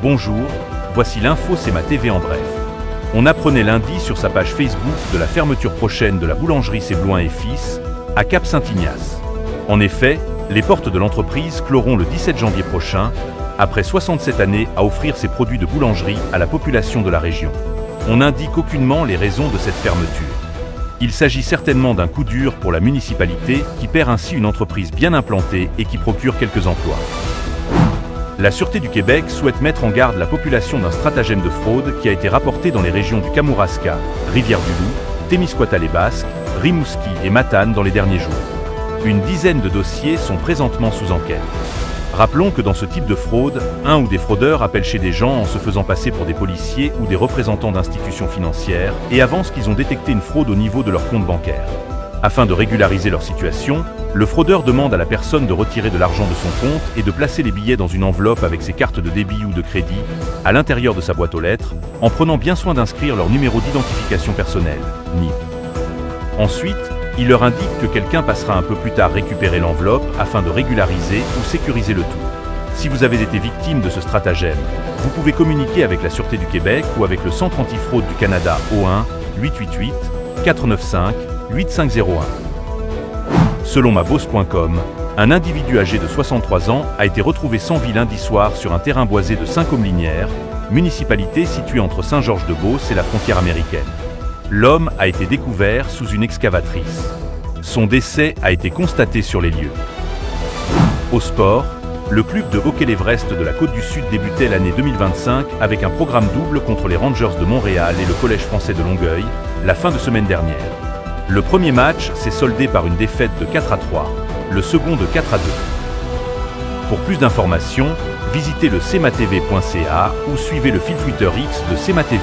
Bonjour, voici l'info CMA TV en bref. On apprenait lundi sur sa page Facebook de la fermeture prochaine de la boulangerie Sebloin et Fils à Cap-Saint-Ignace. En effet, les portes de l'entreprise cloront le 17 janvier prochain, après 67 années à offrir ses produits de boulangerie à la population de la région. On n'indique aucunement les raisons de cette fermeture. Il s'agit certainement d'un coup dur pour la municipalité qui perd ainsi une entreprise bien implantée et qui procure quelques emplois. La Sûreté du Québec souhaite mettre en garde la population d'un stratagème de fraude qui a été rapporté dans les régions du Kamouraska, Rivière-du-Loup, Témiscouata-les-Basques, Rimouski et Matane dans les derniers jours. Une dizaine de dossiers sont présentement sous enquête. Rappelons que dans ce type de fraude, un ou des fraudeurs appellent chez des gens en se faisant passer pour des policiers ou des représentants d'institutions financières et avancent qu'ils ont détecté une fraude au niveau de leur compte bancaire. Afin de régulariser leur situation, le fraudeur demande à la personne de retirer de l'argent de son compte et de placer les billets dans une enveloppe avec ses cartes de débit ou de crédit à l'intérieur de sa boîte aux lettres, en prenant bien soin d'inscrire leur numéro d'identification personnelle, NIP. Ensuite, il leur indique que quelqu'un passera un peu plus tard récupérer l'enveloppe afin de régulariser ou sécuriser le tout. Si vous avez été victime de ce stratagème, vous pouvez communiquer avec la Sûreté du Québec ou avec le Centre antifraude du Canada au 1-888-495-8501. Selon maboss.com, un individu âgé de 63 ans a été retrouvé sans vie lundi soir sur un terrain boisé de Saint-Côme-Linière, municipalité située entre Saint-Georges-de-Beauce et la frontière américaine. L'homme a été découvert sous une excavatrice. Son décès a été constaté sur les lieux. Au sport, le club de hockey l'Everest de la Côte-du-Sud débutait l'année 2025 avec un programme double contre les Rangers de Montréal et le Collège français de Longueuil, la fin de semaine dernière. Le premier match s'est soldé par une défaite de 4-3, le second de 4-2. Pour plus d'informations, visitez le cmatv.ca ou suivez le fil Twitter X de CMA TV.